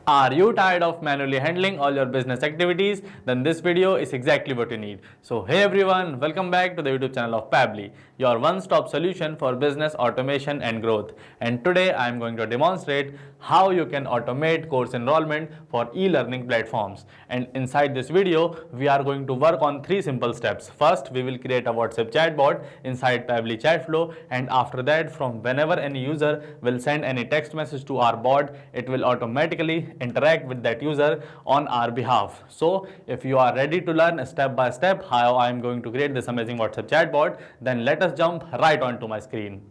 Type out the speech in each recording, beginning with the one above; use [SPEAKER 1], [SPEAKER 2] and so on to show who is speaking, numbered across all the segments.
[SPEAKER 1] Are you tired of manually handling all your business activities? Then this video is exactly what you need. So hey everyone, welcome back to the YouTube channel of Pabbly, your one-stop solution for business automation and growth. And today I am going to demonstrate how you can automate course enrollment for e-learning platforms. And inside this video, we are going to work on 3 simple steps. First, we will create a WhatsApp chatbot inside Pabbly Chatflow, and after that, from whenever any user will send any text message to our bot, it will automatically interact with that user on our behalf. So if you are ready to learn step by step how I am going to create this amazing WhatsApp chatbot, then let us jump right onto my screen.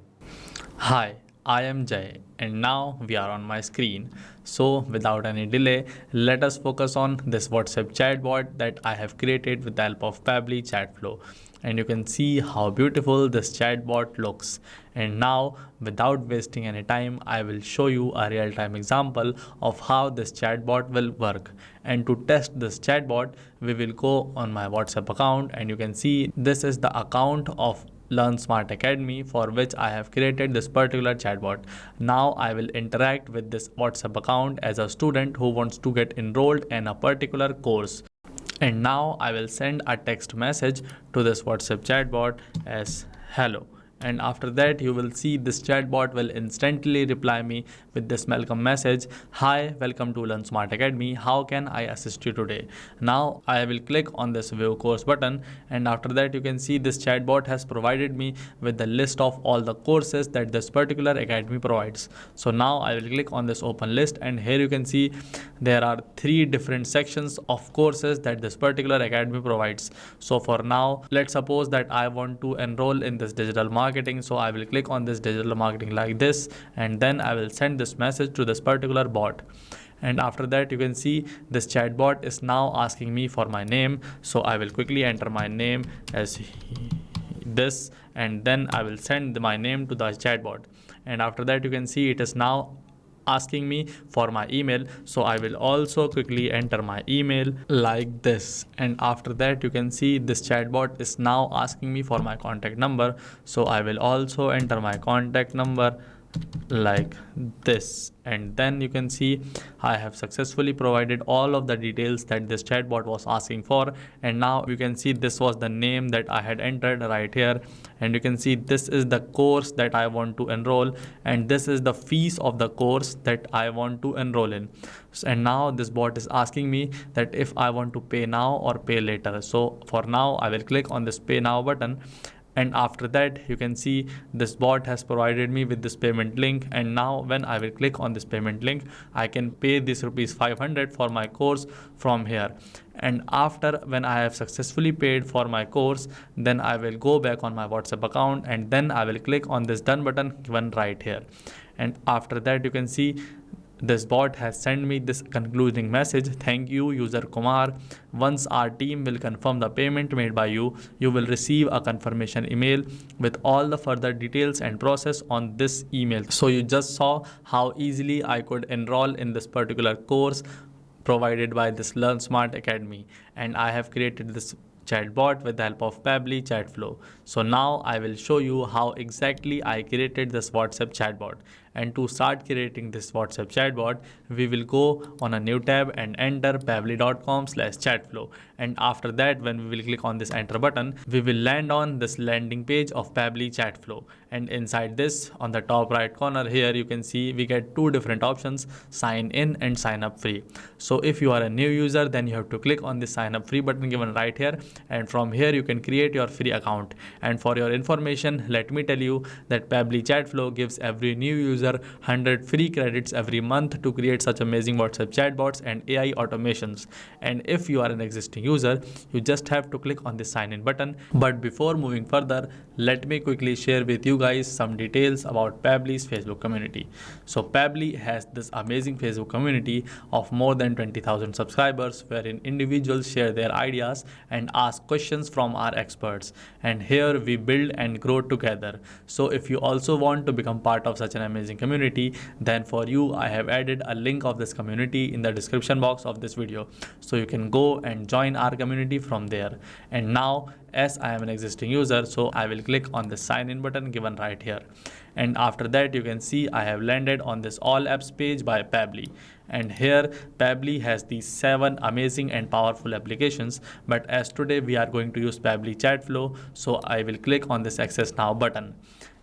[SPEAKER 1] Hi, I am Jay and now we are on my screen. So without any delay, let us focus on this WhatsApp chatbot that I have created with the help of Pabbly Chatflow. And you can see how beautiful this chatbot looks. And now, without wasting any time, I will show you a real-time example of how this chatbot will work. And to test this chatbot, we will go on my WhatsApp account, and you can see this is the account of Learn Smart Academy for which I have created this particular chatbot. Now I will interact with this WhatsApp account as a student who wants to get enrolled in a particular course. And now I will send a text message to this WhatsApp chatbot as hello. And after that, you will see this chatbot will instantly reply me with this welcome message. Hi, welcome to Learn Smart Academy. How can I assist you today? Now I will click on this view course button, and after that you can see this chatbot has provided me with the list of all the courses that this particular academy provides. So now I will click on this open list, and here you can see there are 3 different sections of courses that this particular academy provides. So for now, let's suppose that I want to enroll in this digital marketing. So I will click on this digital marketing like this, and then I will send this message to this particular bot. And after that, you can see this chatbot is now asking me for my name. So I will quickly enter my name as this, and then I will send my name to the chatbot. And after that, you can see it is now asking me for my email. So I will also quickly enter my email like this, and after that you can see this chatbot is now asking me for my contact number. So I will also enter my contact number like this, and then you can see I have successfully provided all of the details that this chatbot was asking for. And now you can see this was the name that I had entered right here, and you can see this is the course that I want to enroll, and this is the fees of the course that I want to enroll in. And now this bot is asking me that if I want to pay now or pay later. So for now I will click on this pay now button, and after that you can see this bot has provided me with this payment link. And now when I will click on this payment link, I can pay this rupees 500 for my course from here. And after when I have successfully paid for my course, then I will go back on my WhatsApp account, and then I will click on this done button given right here. And after that you can see this bot has sent me this concluding message. Thank you, user Kumar. Once our team will confirm the payment made by you, you will receive a confirmation email with all the further details and process on this email. So you just saw how easily I could enroll in this particular course provided by this Learn Smart Academy. And I have created this chatbot with the help of Pabbly Chatflow. So now I will show you how exactly I created this WhatsApp chatbot. And to start creating this WhatsApp chatbot, we will go on a new tab and enter pabbly.com/chatflow. And after that, when we will click on this enter button, we will land on this landing page of Pabbly Chatflow. And inside this, on the top right corner here, you can see we get 2 different options: sign in and sign up free. So if you are a new user, then you have to click on the sign up free button given right here, and from here you can create your free account. And for your information, let me tell you that Pabbly Chatflow gives every new user 100 free credits every month to create such amazing WhatsApp chatbots and AI automations. And if you are an existing user, you just have to click on the sign in button. But before moving further, let me quickly share with you guys some details about Pabbly's Facebook community. So Pabbly has this amazing Facebook community of more than 20,000 subscribers, wherein individuals share their ideas and ask questions from our experts. And here we build and grow together. So if you also want to become part of such an amazing amazing community, then for you I have added a link of this community in the description box of this video, so you can go and join our community from there. And now, as I am an existing user, so I will click on the sign in button given right here, and after that you can see I have landed on this all apps page by Pabbly. And here Pabbly has these 7 amazing and powerful applications, but as today we are going to use Pabbly Chatflow, so I will click on this access now button.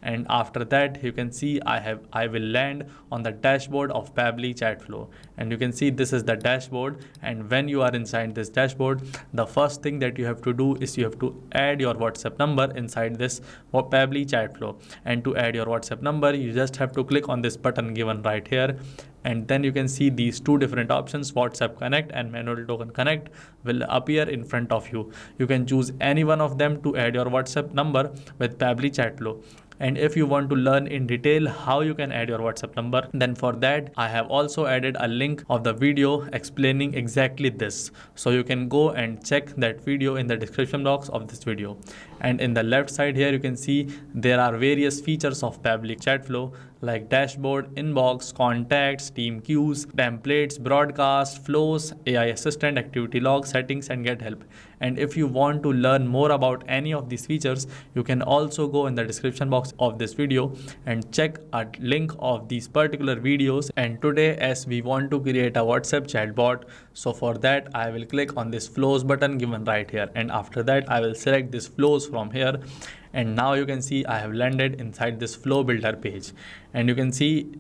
[SPEAKER 1] And after that you can see I will land on the dashboard of Pabbly Chatflow, and you can see this is the dashboard. And when you are inside this dashboard, the first thing that you have to do is you have to add your WhatsApp number inside this Pabbly Chatflow. And to add your WhatsApp number, you just have to click on this button given right here, and then you can see these 2 different options, WhatsApp Connect and Manual Token Connect, will appear in front of you. You can choose any one of them to add your WhatsApp number with Pabbly Chatflow. And if you want to learn in detail how you can add your WhatsApp number, then for that I have also added a link of the video explaining exactly this, so you can go and check that video in the description box of this video. And in the left side here you can see there are various features of Pabbly Chatflow like dashboard, inbox, contacts, team queues, templates, broadcast, flows, AI assistant, activity log, settings, and get help. And if you want to learn more about any of these features, you can also go in the description box of this video and check a link of these particular videos. And today, as we want to create a WhatsApp chatbot, so for that I will click on this flows button given right here, and after that I will select this flows from here. And now you can see I have landed inside this flow builder page, and you can see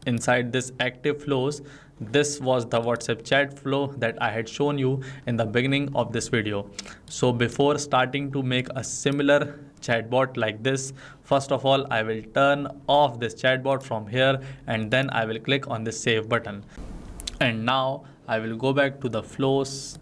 [SPEAKER 1] inside this active flows, this was the WhatsApp chat flow that I had shown you in the beginning of this video. So before starting to make a similar chatbot like this, first of all I will turn off this chatbot from here, and then I will click on this save button. And now I will go back to the flows,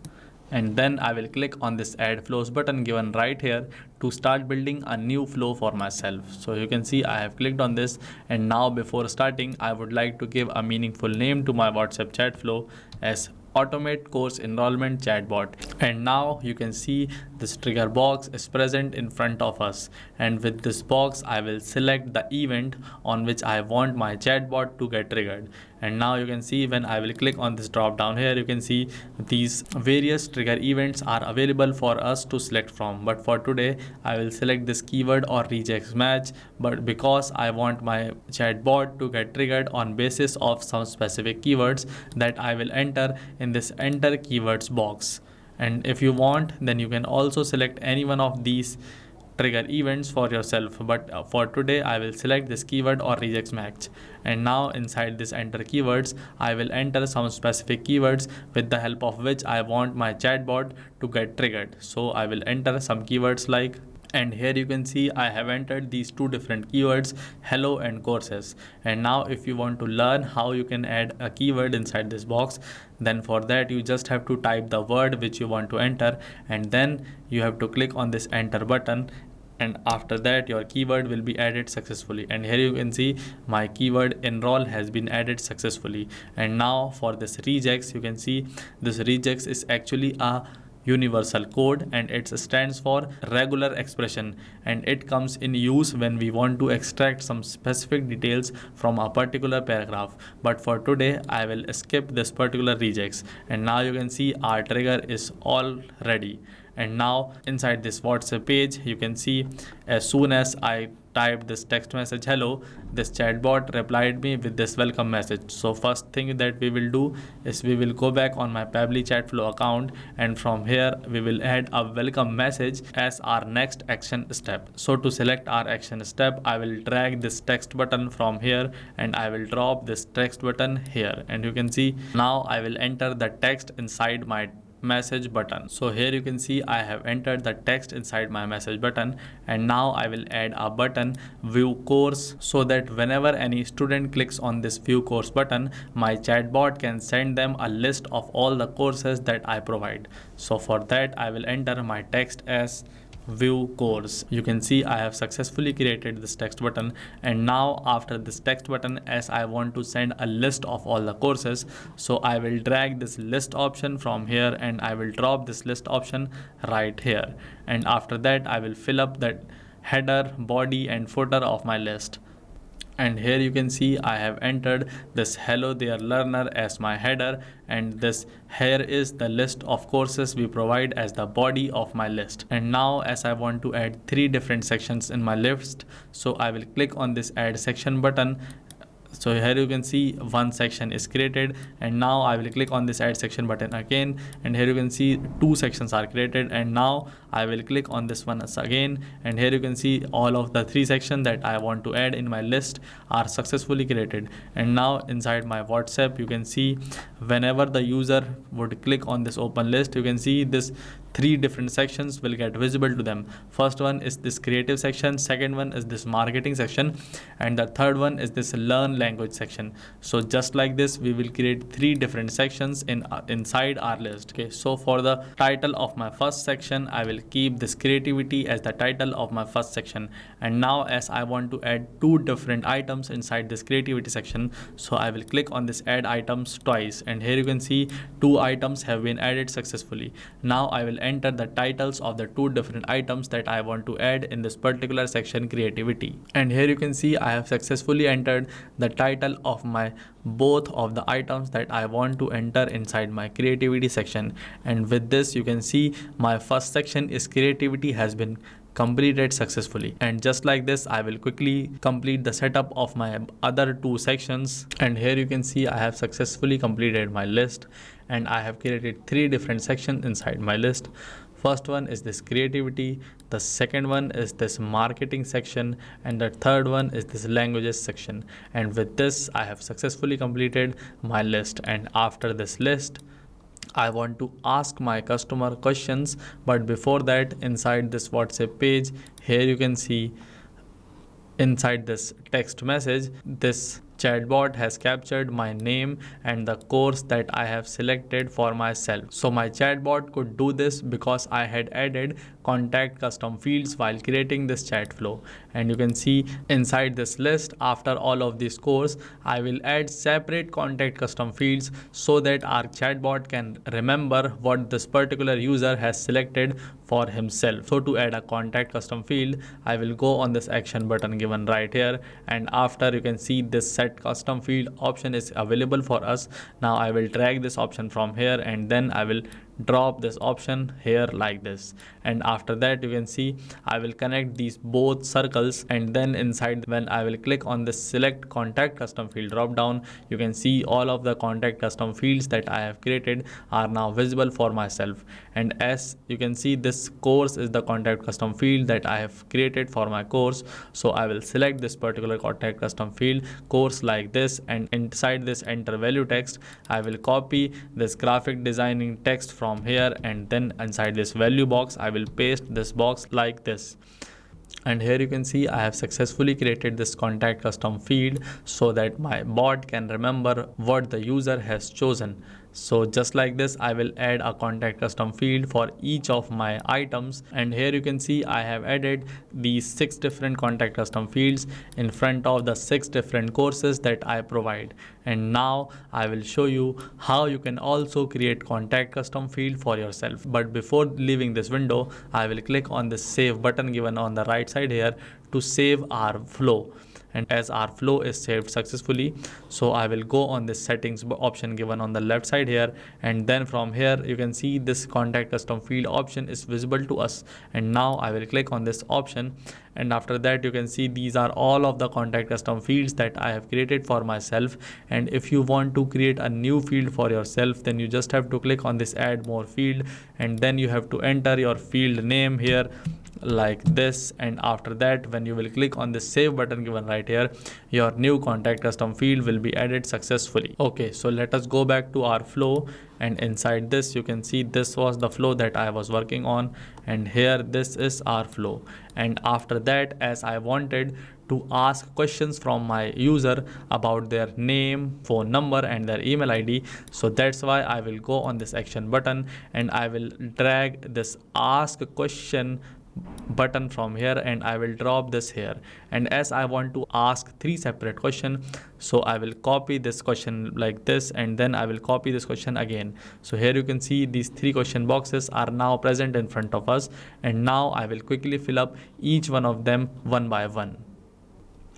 [SPEAKER 1] and then I will click on this add flows button given right here to start building a new flow for myself. So you can see I have clicked on this, and now before starting I would like to give a meaningful name to my WhatsApp chat flow as automate course enrollment chatbot. And now you can see this trigger box is present in front of us, and with this box I will select the event on which I want my chatbot to get triggered. And now you can see when I will click on this drop down here, you can see these various trigger events are available for us to select from, but for today I will select this keyword or regex match, but because I want my chatbot to get triggered on basis of some specific keywords that I will enter in this enter keywords box. And if you want, then you can also select any one of these trigger events for yourself, but for today I will select this keyword or regex match. And now inside this enter keywords I will enter some specific keywords with the help of which I want my chatbot to get triggered. So I will enter some keywords like, and here you can see I have entered these 2 different keywords, hello and courses. And now if you want to learn how you can add a keyword inside this box, then for that you just have to type the word which you want to enter, and then you have to click on this enter button, and after that your keyword will be added successfully. And here you can see my keyword enroll has been added successfully. And now for this regex, you can see this regex is actually a universal code, and it stands for regular expression, and it comes in use when we want to extract some specific details from a particular paragraph. But for today I will skip this particular regex. And now you can see our trigger is all ready. And now inside this WhatsApp page you can see as soon as I typed this text message hello, this chatbot replied me with this welcome message. So first thing that we will do is we will go back on my Pabbly Chatflow account, and from here we will add a welcome message as our next action step. So to select our action step, I will drag this text button from here and I will drop this text button here, and you can see now I will enter the text inside my message button. So here you can see I have entered the text inside my message button, and now I will add a button view course, so that whenever any student clicks on this view course button, my chatbot can send them a list of all the courses that I provide. So for that I will enter my text as view course. You can see I have successfully created this text button, and now after this text button, as I want to send a list of all the courses, so I will drag this list option from here and I will drop this list option right here, and after that I will fill up that header, body and footer of my list. And here you can see I have entered this hello there learner as my header, and this here is the list of courses we provide as the body of my list. And now as I want to add 3 different sections in my list, so I will click on this add section button. So here you can see one section is created, and now I will click on this add section button again, and here you can see 2 sections are created, and now I will click on this one again, and here you can see all of the 3 sections that I want to add in my list are successfully created. And now inside my WhatsApp you can see whenever the user would click on this open list, you can see this 3 different sections will get visible to them. First one is this creative section, second one is this marketing section, and the third one is this learn language section. So just like this we will create 3 different sections inside our list. Okay, so for the title of my first section I will keep this creativity as the title of my first section. And now as I want to add 2 different items inside this creativity section, so I will click on this add items twice, and here you can see 2 items have been added successfully. Now I will enter the titles of the 2 different items that I want to add in this particular section creativity. And here you can see I have successfully entered the title of my both of the items that I want to enter inside my creativity section. And with this you can see my first section is creativity has been completed successfully. And just like this I will quickly complete the setup of my other 2 sections. And here you can see I have successfully completed my list, and I have created 3 different sections inside my list. First one is this creativity, the second one is this marketing section, and the third one is this languages section. And with this I have successfully completed my list. And after this list I want to ask my customer questions, but before that inside this WhatsApp page, here you can see inside this text message, this chatbot has captured my name and the course that I have selected for myself. So my chatbot could do this because I had added contact custom fields while creating this chat flow. And you can see inside this list, after all of these courses, I will add separate contact custom fields so that our chatbot can remember what this particular user has selected for himself. So to add a contact custom field, I will go on this action button given right here, and after you can see this set custom field option is available for us. Now I will drag this option from here, and then I will drop this option here like this. And after that you can see I will connect these both circles, and then inside when I will click on this select contact custom field drop down, you can see all of the contact custom fields that I have created are now visible for myself. And as you can see, this course is the contact custom field that I have created for my course. So I will select this particular contact custom field course like this, and inside this enter value text I will copy this graphic designing text from here, and then inside this value box I will paste this box like this. And here you can see I have successfully created this contact custom field so that my bot can remember what the user has chosen. So just like this I will add a contact custom field for each of my items. And here you can see I have added these 6 different contact custom fields in front of the 6 different courses that I provide. And now I will show you how you can also create contact custom field for yourself. But before leaving this window, I will click on this save button given on the right side here to save our flow. And as our flow is saved successfully, so I will go on this settings option given on the left side here, and then from here you can see this contact custom field option is visible to us. And now I will click on this option, and after that you can see these are all of the contact custom fields that I have created for myself. And if you want to create a new field for yourself, then you just have to click on this add more field, and then you have to enter your field name here like this. And after that when you will click on this save button given right here, your new contact custom field will be added successfully. Okay, so let us go back to our flow, and inside this you can see this was the flow that I was working on, and here this is our flow. And after that, as I wanted to ask questions from my user about their name, phone number and their email ID, so that's why I will go on this action button and I will drag this ask question button from here, and I will drop this here. And as I want to ask 3 separate questions, so I will copy this question like this, and then I will copy this question again. So here you can see these 3 question boxes are now present in front of us, and now I will quickly fill up each one of them one by one.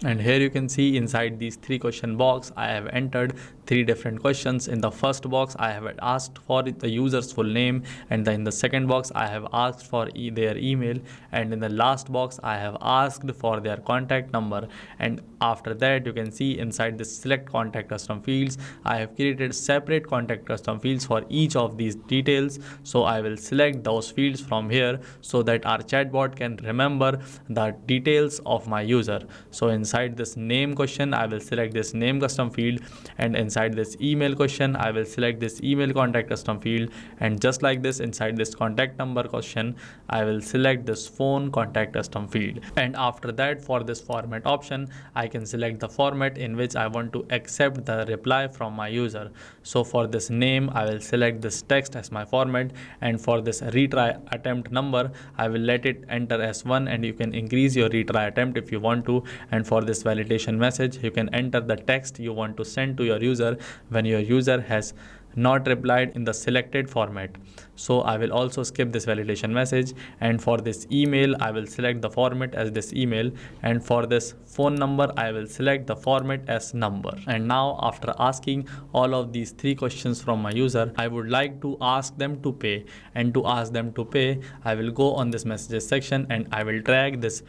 [SPEAKER 1] And here you can see inside these 3 question box, I have entered 3 different questions. In the first box, I have asked for the user's full name, and then in the second box, I have asked for their email, and in the last box, I have asked for their contact number. And after that, you can see inside this select contact custom fields, I have created separate contact custom fields for each of these details. So I will select those fields from here so that our chatbot can remember the details of my user. So inside this name question, I will select this name custom field, and inside this email question, I will select this email contact custom field, and just like this, inside this contact number question, I will select this phone contact custom field. And after that, for this format option, I can select the format in which I want to accept the reply from my user. So for this name, I will select this text as my format, and for this retry attempt number, I will let it enter as 1, and you can increase your retry attempt if you want to. And for this validation message, you can enter the text you want to send to your user when your user has not replied in the selected format. So I will also skip this validation message. And for this email, I will select the format as this email, and for this phone number, I will select the format as number. And now, after asking all of these 3 questions from my user, I would like to ask them to pay. And to ask them to pay, I will go on this messages section, and I will drag this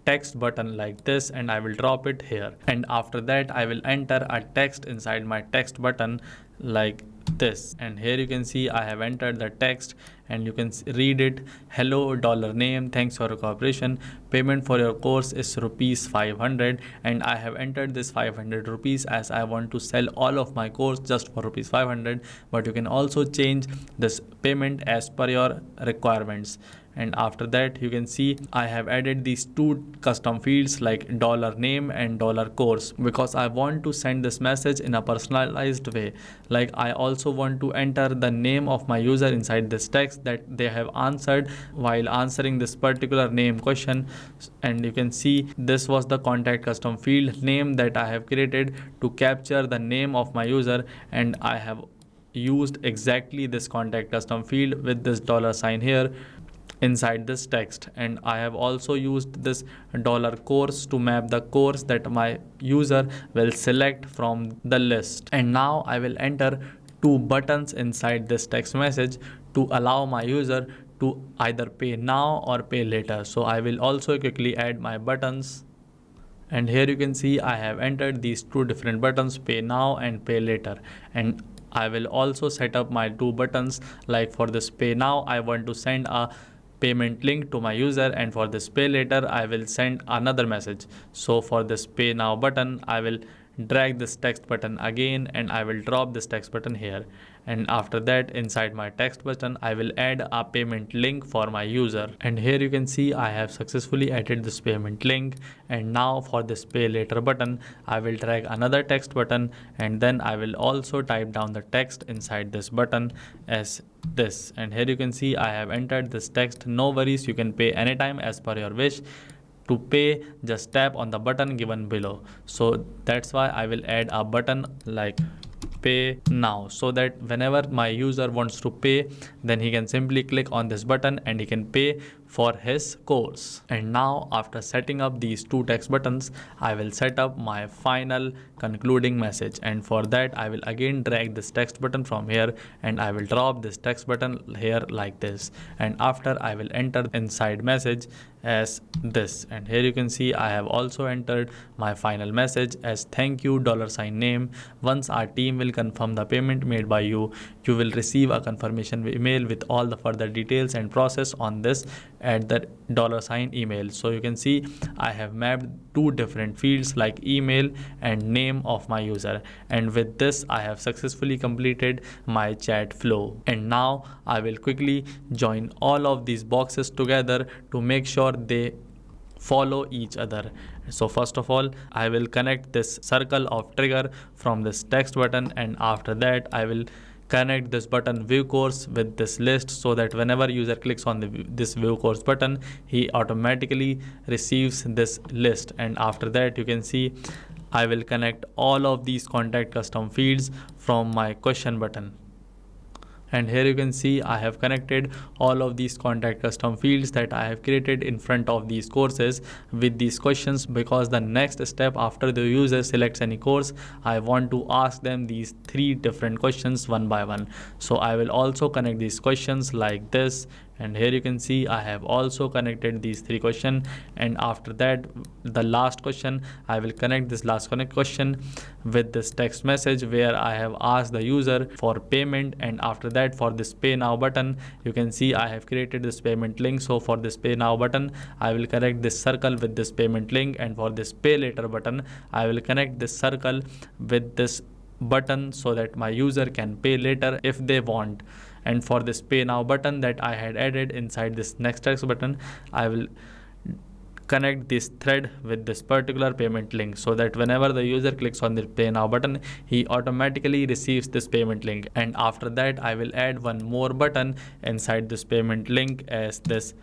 [SPEAKER 1] text button like this, and I will drop it here. And after that, I will enter a text inside my text button like this. And here you can see I have entered the text, and you can read it. Hello $name, thanks for your cooperation. Payment for your course is rupees 500, and I have entered this 500 rupees as I want to sell all of my course just for rupees 500. But you can also change this payment as per your requirements. And after that, you can see I have added these 2 custom fields like $name and $course, because I want to send this message in a personalized way. Like, I also want to enter the name of my user inside this text that they have answered while answering this particular name question. And you can see this was the contact custom field name that I have created to capture the name of my user, and I have used exactly this contact custom field with this $sign here inside this text. And I have also used this $course to map the course that my user will select from the list. And now I will enter 2 buttons inside this text message to allow my user to either pay now or pay later. So I will also quickly add my buttons. And here you can see I have entered these 2 different buttons, pay now and pay later. And I will also set up my 2 buttons. Like, for this pay now, I want to send a payment link to my user, and for this pay later, I will send another message. So for this pay now button, I will drag this text button again, and I will drop this text button here. And after that, inside my text button, I will add a payment link for my user. And here you can see I have successfully added this payment link. And now for this pay later button, I will drag another text button, and then I will also type down the text inside this button as this. And here you can see I have entered this text. No worries, you can pay anytime as per your wish. To pay, just tap on the button given below. So that's why I will add a button like pay now, so that whenever my user wants to pay, then he can simply click on this button and he can pay for his course. And now, after setting up these 2 text buttons, I will set up my final concluding message. And for that, I will again drag this text button from here, and I will drop this text button here like this. And after, I will enter inside message as this. And here you can see I have also entered my final message as thank you $name. Once our team will confirm the payment made by you, you will receive a confirmation email with all the further details and process on this at the $email. So you can see I have mapped 2 different fields like email and name of my user. And with this, I have successfully completed my chat flow. And now I will quickly join all of these boxes together to make sure they follow each other. So first of all, I will connect this circle of trigger from this text button, and after that I will connect this button view course with this list, so that whenever user clicks on this view course button, he automatically receives this list. And after that, you can see I will connect all of these contact custom fields from my question button. And here you can see I have connected all of these contact custom fields that I have created in front of these courses with these questions, because the next step after the user selects any course, I want to ask them these 3 different questions one by one. So I will also connect these questions like this, and here you can see I have also connected these 3 questions. And after that, the last question, I will connect this last connect question with this text message where I have asked the user for payment. And after that, for this pay now button, you can see I have created this payment link. So for this pay now button, I will connect this circle with this payment link, and for this pay later button, I will connect this circle with this button so that my user can pay later if they want. And for this pay now button that I had added inside this next text button, I will connect this thread with this particular payment link, so that whenever the user clicks on the pay now button, he automatically receives this payment link. And after that, I will add one more button inside this payment link as this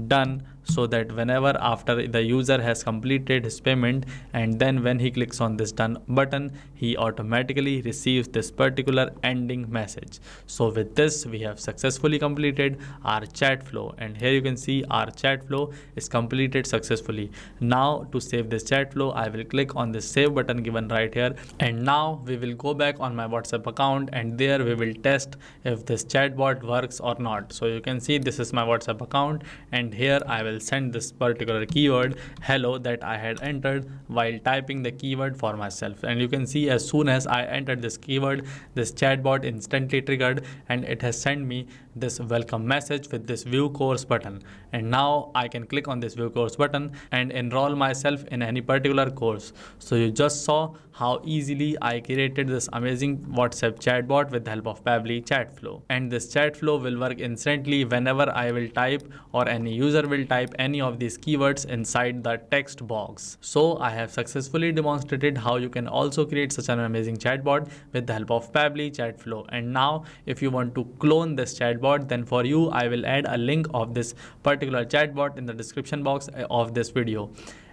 [SPEAKER 1] done, so that whenever after the user has completed his payment, and then when he clicks on this done button, he automatically receives this particular ending message. So with this, we have successfully completed our chat flow, and here you can see our chat flow is completed successfully. Now to save this chat flow, I will click on this save button given right here, and now we will go back on my WhatsApp account, and there we will test if this chatbot works or not. So you can see this is my WhatsApp account, and here I will send this particular keyword hello that I had entered while typing the keyword for myself. And you can see as soon as I entered this keyword, this chatbot instantly triggered, and it has sent me this welcome message with this view course button. And now I can click on this view course button and enroll myself in any particular course. So you just saw how easily I created this amazing WhatsApp chatbot with the help of Pabbly Chatflow. And this Chatflow will work instantly whenever I will type, or any user will type any of these keywords inside the text box. So I have successfully demonstrated how you can also create such an amazing chatbot with the help of Pabbly Chatflow. And now if you want to clone this chatbot, then for you I will add a link of this particular chatbot in the description box of this video.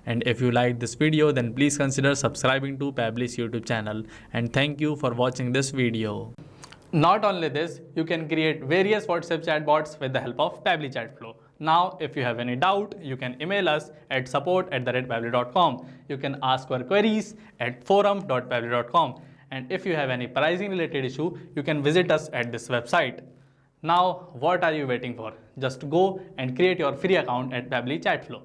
[SPEAKER 1] And if you like this video, then please consider subscribing to Pabbly's YouTube channel. And thank you for watching this video. Not only this, you can create various WhatsApp chatbots with the help of Pabbly Chatflow. Now, if you have any doubt, you can email us at support@pabbly.com. You can ask your queries at forum.pabbly.com. And if you have any pricing related issue, you can visit us at this website. Now, what are you waiting for? Just go and create your free account at Pabbly Chatflow.